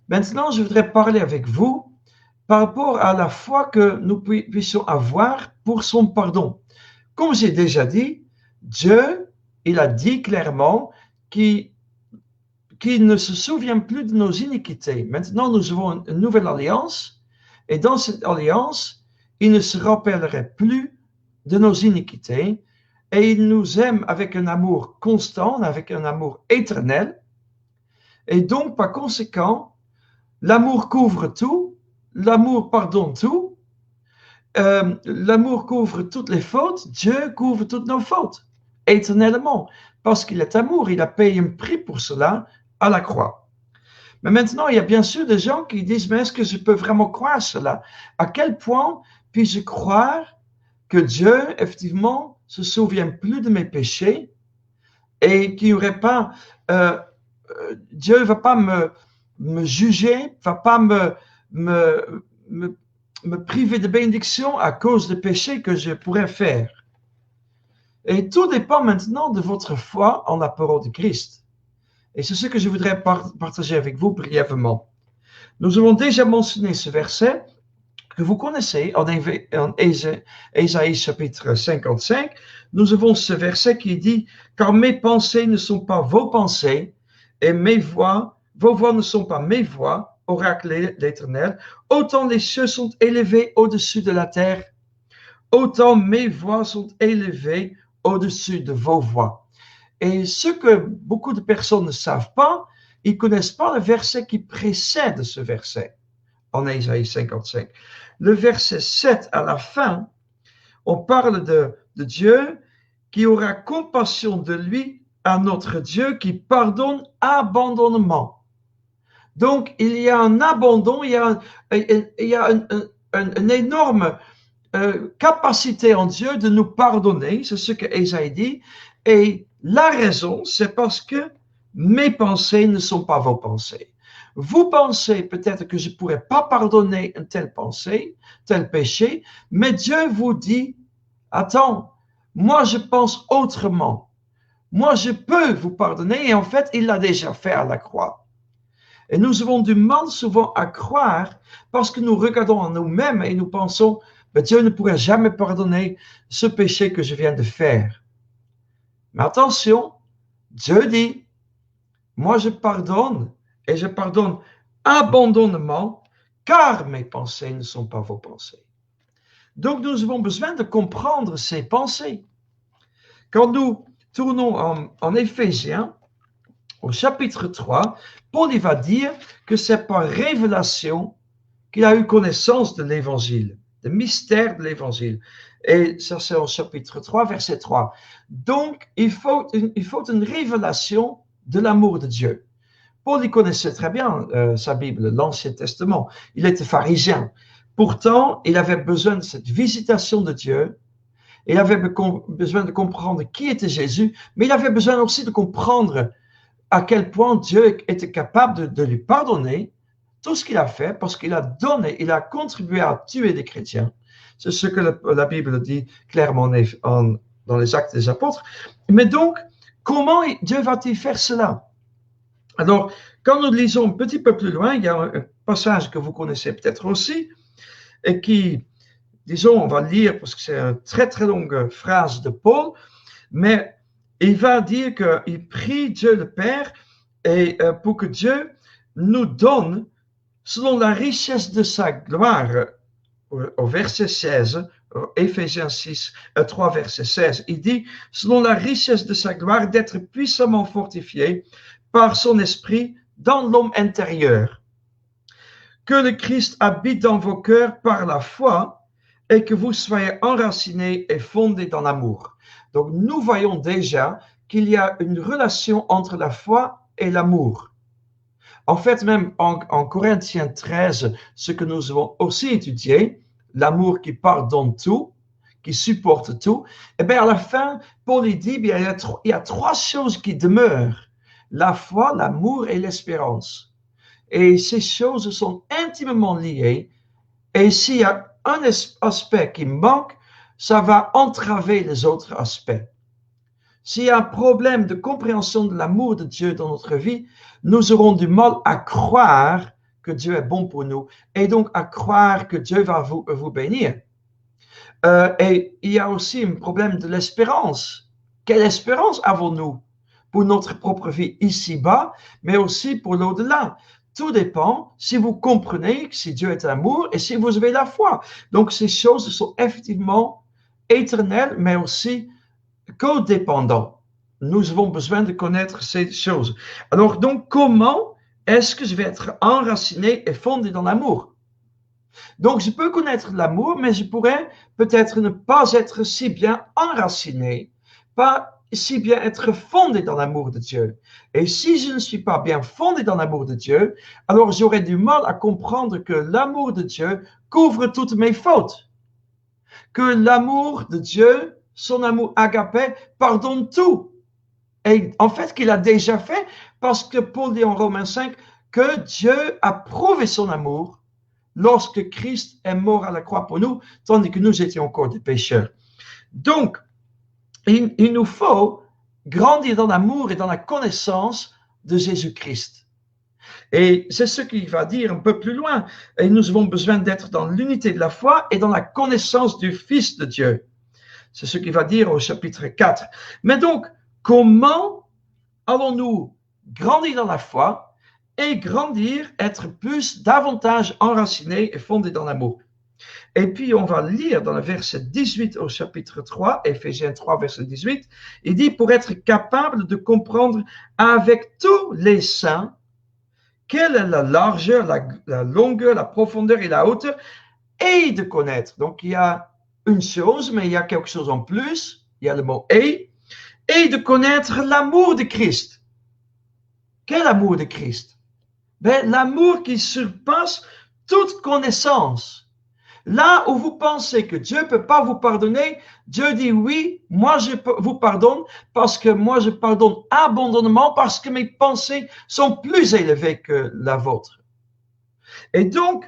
Maintenant, je voudrais parler avec vous par rapport à la foi que nous puissions avoir pour son pardon. Comme j'ai déjà dit, Dieu, il a dit clairement qu'il ne se souvient plus de nos iniquités. Maintenant, nous avons une nouvelle alliance, et dans cette alliance, il ne se rappellerait plus de nos iniquités, et il nous aime avec un amour constant, avec un amour éternel, et donc, par conséquent, l'amour couvre tout, l'amour pardonne tout, l'amour couvre toutes les fautes, Dieu couvre toutes nos fautes, éternellement, parce qu'il est amour, il a payé un prix pour cela à la croix. Mais maintenant, il y a bien sûr des gens qui disent, mais est-ce que je peux vraiment croire cela? À quel point puis-je croire que Dieu, effectivement, se souvient plus de mes péchés et qu'il n'y aurait pas, Dieu ne va pas me juger, va pas me, me, me priver de bénédiction à cause des péchés que je pourrais faire. Et tout dépend maintenant de votre foi en la parole de Christ. Et c'est ce que je voudrais partager avec vous brièvement. Nous avons déjà mentionné ce verset que vous connaissez en Ésaïe chapitre 55. Nous avons ce verset qui dit « Car mes pensées ne sont pas vos pensées, et vos voix ne sont pas mes voix, oracle l'Éternel. Autant les cieux sont élevés au-dessus de la terre, autant mes voix sont élevées au-dessus de vos voix. » Et ce que beaucoup de personnes ne savent pas, ils ne connaissent pas le verset qui précède ce verset en Ésaïe 55. Le verset 7 à la fin, on parle de Dieu qui aura compassion de lui, à notre Dieu qui pardonne abandonnement. Donc, il y a un abandon, il y a une énorme capacité en Dieu de nous pardonner, c'est ce que Ésaïe dit, et la raison, c'est parce que mes pensées ne sont pas vos pensées. Vous pensez peut-être que je ne pourrais pas pardonner une telle pensée, tel péché, mais Dieu vous dit, attends, moi je pense autrement. Moi je peux vous pardonner et en fait il l'a déjà fait à la croix. Et nous avons du mal souvent à croire parce que nous regardons en nous-mêmes et nous pensons, mais Dieu ne pourrait jamais pardonner ce péché que je viens de faire. Mais attention, Dieu dit, moi je pardonne et je pardonne abandonnement car mes pensées ne sont pas vos pensées. Donc nous avons besoin de comprendre ces pensées. Quand nous tournons en Éphésiens, au chapitre 3, Paul va dire que c'est par révélation qu'il a eu connaissance de l'évangile, le mystère de l'évangile. Et ça, c'est au chapitre 3, verset 3. Donc, il faut une révélation de l'amour de Dieu. Paul, il connaissait très bien sa Bible, l'Ancien Testament. Il était pharisien. Pourtant, il avait besoin de cette visitation de Dieu. Il avait besoin de comprendre qui était Jésus, mais il avait besoin aussi de comprendre à quel point Dieu était capable de lui pardonner tout ce qu'il a fait parce qu'il a donné, il a contribué à tuer des chrétiens. C'est ce que la Bible dit clairement dans les Actes des Apôtres. Mais donc, comment Dieu va-t-il faire cela? Alors, quand nous lisons un petit peu plus loin, il y a un passage que vous connaissez peut-être aussi, et qui, disons, on va lire parce que c'est une très très longue phrase de Paul, mais il va dire qu'il prie Dieu le Père et pour que Dieu nous donne, selon la richesse de sa gloire, au verset 16, Éphésiens 3, verset 16, il dit, selon la richesse de sa gloire, d'être puissamment fortifié par son esprit dans l'homme intérieur. Que le Christ habite dans vos cœurs par la foi et que vous soyez enracinés et fondés dans l'amour. Donc, nous voyons déjà qu'il y a une relation entre la foi et l'amour. En fait, même en Corinthiens 13, ce que nous avons aussi étudié, l'amour qui pardonne tout, qui supporte tout, et bien à la fin, Paul dit, il y a trois choses qui demeurent, la foi, l'amour et l'espérance. Et ces choses sont intimement liées, et s'il y a un aspect qui manque, ça va entraver les autres aspects. S'il y a un problème de compréhension de l'amour de Dieu dans notre vie, nous aurons du mal à croire que Dieu est bon pour nous et donc à croire que Dieu va vous bénir. Et il y a aussi un problème de l'espérance. Quelle espérance avons-nous pour notre propre vie ici-bas, mais aussi pour l'au-delà? Tout dépend si vous comprenez que si Dieu est amour et si vous avez la foi. Donc, ces choses sont effectivement éternelles, mais aussi codépendantes. Nous avons besoin de connaître ces choses. Alors, donc, comment est-ce que je vais être enraciné et fondé dans l'amour? Donc, je peux connaître l'amour, mais je pourrais peut-être ne pas être si bien enraciné, pas si bien être fondé dans l'amour de Dieu. Et si je ne suis pas bien fondé dans l'amour de Dieu, alors j'aurai du mal à comprendre que l'amour de Dieu couvre toutes mes fautes. Que l'amour de Dieu, son amour agapé, pardonne tout. Et en fait, qu'il a déjà fait, parce que Paul dit en Romains 5 que Dieu a prouvé son amour lorsque Christ est mort à la croix pour nous, tandis que nous étions encore des pécheurs. Donc, il nous faut grandir dans l'amour et dans la connaissance de Jésus-Christ. Et c'est ce qu'il va dire un peu plus loin. Et nous avons besoin d'être dans l'unité de la foi et dans la connaissance du Fils de Dieu. C'est ce qu'il va dire au chapitre 4. Mais donc, comment allons-nous grandir dans la foi et grandir, être davantage enracinés et fondés dans l'amour? Et puis, on va lire dans le verset 18 au chapitre 3, Éphésiens 3, verset 18, il dit, pour être capable de comprendre avec tous les saints quelle est la largeur, la longueur, la profondeur et la hauteur, et de connaître. Donc, il y a une chose, mais il y a quelque chose en plus, il y a le mot et de connaître l'amour de Christ. Quel amour de Christ? Ben, l'amour qui surpasse toute connaissance. Là où vous pensez que Dieu ne peut pas vous pardonner, Dieu dit oui, moi je vous pardonne parce que moi je pardonne abondamment parce que mes pensées sont plus élevées que la vôtre. Et donc,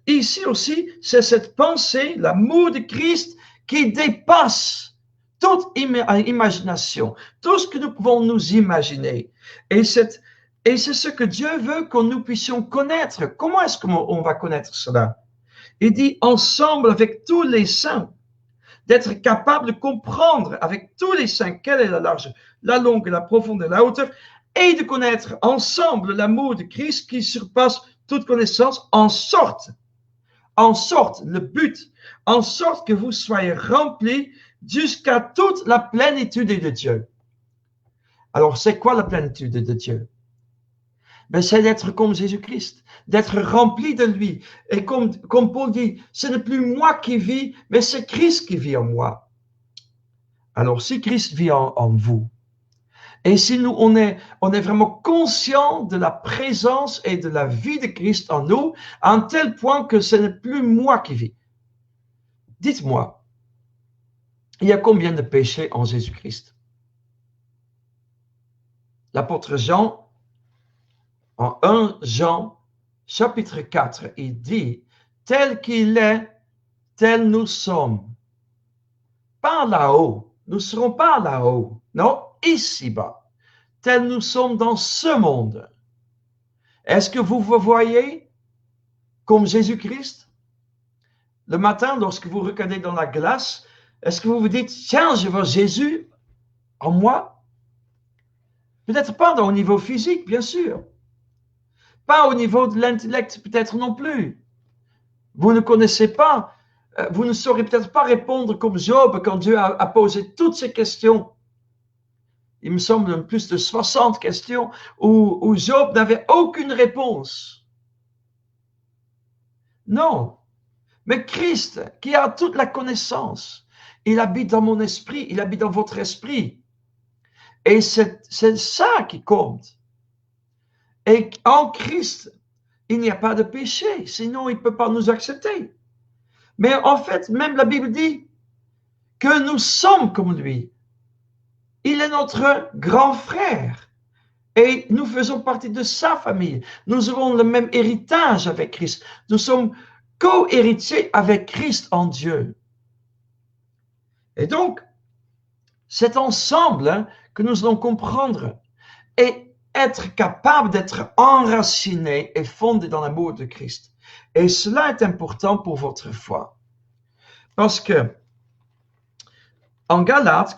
ici aussi, c'est cette pensée, l'amour de Christ qui dépasse toute imagination, tout ce que nous pouvons nous imaginer. Et c'est ce que Dieu veut que nous puissions connaître. Comment est-ce qu'on va connaître cela? Il dit ensemble avec tous les saints, d'être capable de comprendre avec tous les saints quelle est la large, la longue, la profondeur, la hauteur, et de connaître ensemble l'amour de Christ qui surpasse toute connaissance, en sorte, le but, en sorte que vous soyez remplis jusqu'à toute la plénitude de Dieu. Alors, c'est quoi la plénitude de Dieu? Ben, c'est d'être comme Jésus-Christ, d'être rempli de lui. Et comme Paul dit, ce n'est plus moi qui vis, mais c'est Christ qui vit en moi. Alors, si Christ vit en vous, et si nous, on est vraiment conscient de la présence et de la vie de Christ en nous, à un tel point que ce n'est plus moi qui vis. Dites-moi, il y a combien de péchés en Jésus-Christ? L'apôtre Jean, en 1 Jean, chapitre 4, il dit, tel qu'il est, tel nous sommes. Pas là-haut, nous ne serons pas là-haut, non, ici-bas, tel nous sommes dans ce monde. Est-ce que vous vous voyez comme Jésus-Christ? Le matin, lorsque vous regardez dans la glace, est-ce que vous vous dites, tiens, je vois Jésus en moi? Peut-être pas au niveau physique, bien sûr. Pas au niveau de l'intellect, peut-être non plus. Vous ne connaissez pas, vous ne saurez peut-être pas répondre comme Job quand Dieu a posé toutes ces questions. Il me semble plus de 60 questions où Job n'avait aucune réponse. Non. Mais Christ, qui a toute la connaissance, il habite dans mon esprit, il habite dans votre esprit. Et c'est ça qui compte. Et en Christ, il n'y a pas de péché, sinon il ne peut pas nous accepter. Mais en fait, même la Bible dit que nous sommes comme lui. Il est notre grand frère et nous faisons partie de sa famille. Nous avons le même héritage avec Christ. Nous sommes co-héritiers avec Christ en Dieu. Et donc, c'est ensemble que nous allons comprendre. Et être capable d'être enraciné et fondé dans l'amour de Christ. Et cela est important pour votre foi. Parce que, en Galates,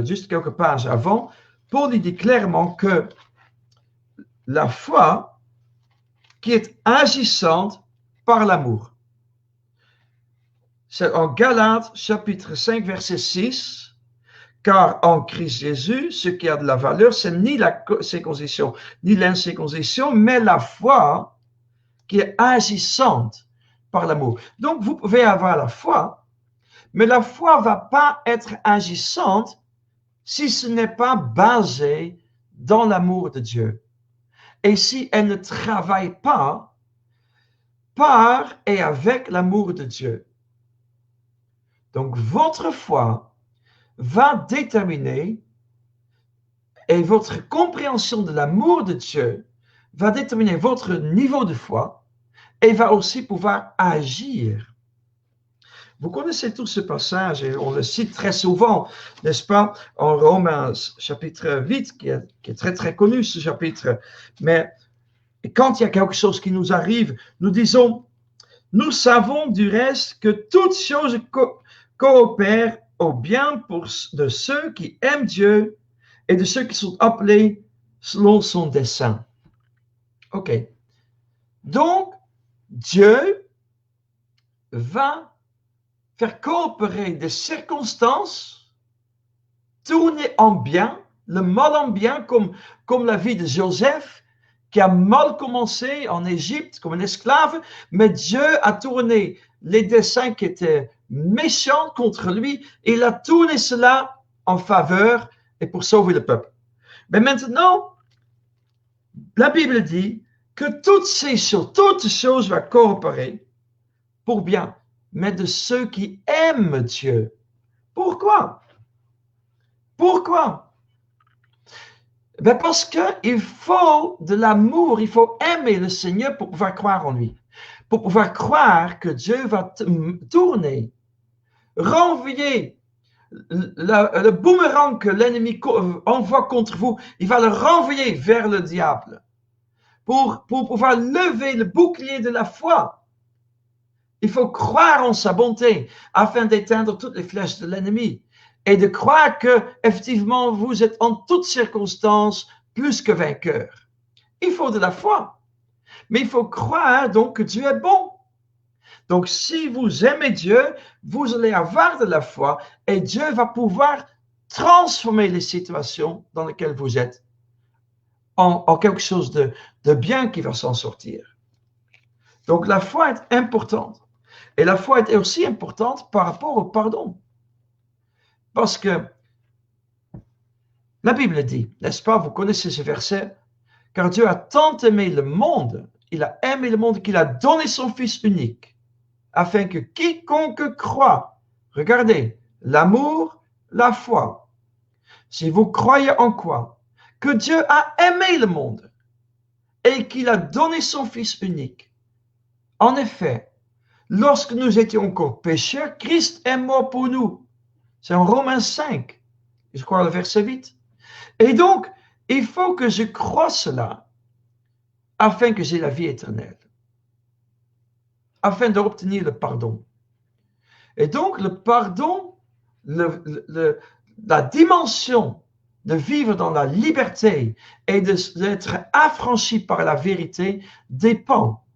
juste quelques pages avant, Paul dit clairement que la foi qui est agissante par l'amour. C'est en Galates, chapitre 5, verset 6. Car en Christ Jésus, ce qui a de la valeur, c'est ni la circoncision, ni l'incirconcision, mais la foi qui est agissante par l'amour. Donc, vous pouvez avoir la foi, mais la foi ne va pas être agissante si ce n'est pas basé dans l'amour de Dieu. Et si elle ne travaille pas par et avec l'amour de Dieu. Donc, votre foi va déterminer, et votre compréhension de l'amour de Dieu va déterminer votre niveau de foi et va aussi pouvoir agir. Vous connaissez tout ce passage et on le cite très souvent, n'est-ce pas, en Romains chapitre 8, qui est très très connu ce chapitre. Mais quand il y a quelque chose qui nous arrive, nous disons, nous savons du reste que toutes choses coopèrent au bien de ceux qui aiment Dieu et de ceux qui sont appelés selon son dessein. OK. Donc, Dieu va faire coopérer des circonstances tourner en bien, le mal en bien, comme la vie de Joseph, qui a mal commencé en Égypte comme un esclave, mais Dieu a tourné les desseins qui étaient méchants contre lui, et il a tourné cela en faveur et pour sauver le peuple. Mais maintenant, la Bible dit que toutes choses vont coopérer pour bien, mais de ceux qui aiment Dieu. Pourquoi? Pourquoi? Ben parce qu'il faut de l'amour, il faut aimer le Seigneur pour pouvoir croire en lui, pour pouvoir croire que Dieu va tourner, renvoyer le boomerang que l'ennemi envoie contre vous, il va le renvoyer vers le diable pour pouvoir lever le bouclier de la foi. Il faut croire en sa bonté afin d'éteindre toutes les flèches de l'ennemi et de croire que effectivement vous êtes en toutes circonstances plus que vainqueur. Il faut de la foi, mais il faut croire donc que Dieu est bon. Donc, si vous aimez Dieu, vous allez avoir de la foi et Dieu va pouvoir transformer les situations dans lesquelles vous êtes en quelque chose de bien qui va s'en sortir. Donc, la foi est importante. Et la foi est aussi importante par rapport au pardon. Parce que la Bible dit, n'est-ce pas, vous connaissez ce verset, car Dieu a tant aimé le monde, il a aimé le monde qu'il a donné son Fils unique, afin que quiconque croit, regardez, l'amour, la foi, si vous croyez en quoi? Que Dieu a aimé le monde et qu'il a donné son Fils unique. En effet, lorsque nous étions encore pécheurs, Christ est mort pour nous. C'est en Romains 5, je crois le verset 8. Et donc, il faut que je croie cela afin que j'ai la vie éternelle, afin d'obtenir le pardon. Et donc, le pardon, la dimension de vivre dans la liberté et d'être affranchi par la vérité dépend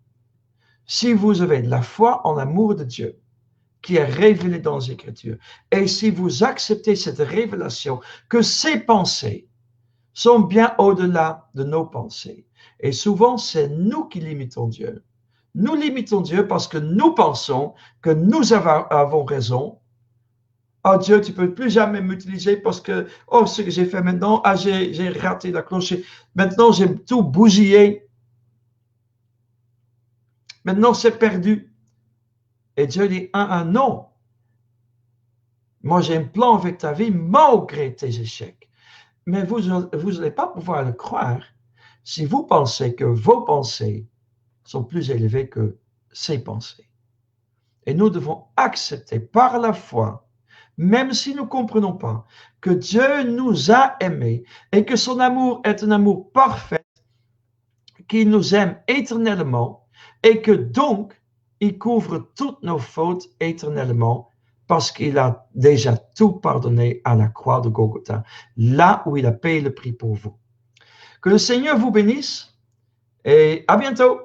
si vous avez de la foi en l'amour de Dieu qui est révélé dans les Écritures. Et si vous acceptez cette révélation, que ces pensées sont bien au-delà de nos pensées. Et souvent, c'est nous qui limitons Dieu. Nous limitons Dieu parce que nous pensons que nous avons raison. Oh Dieu, tu ne peux plus jamais m'utiliser parce que, oh, ce que j'ai fait maintenant, ah, j'ai raté la cloche. Maintenant, j'ai tout bousillé. Maintenant, c'est perdu. Et Dieu dit, non. Moi, j'ai un plan avec ta vie malgré tes échecs. Mais vous n'allez pas pouvoir le croire si vous pensez que vos pensées sont plus élevées que ses pensées. Et nous devons accepter par la foi même si nous ne comprenons pas que Dieu nous a aimés et que son amour est un amour parfait, qu'il nous aime éternellement et que donc il couvre toutes nos fautes éternellement parce qu'il a déjà tout pardonné à la croix de Golgotha, là où il a payé le prix pour vous. Que le Seigneur vous bénisse et à bientôt.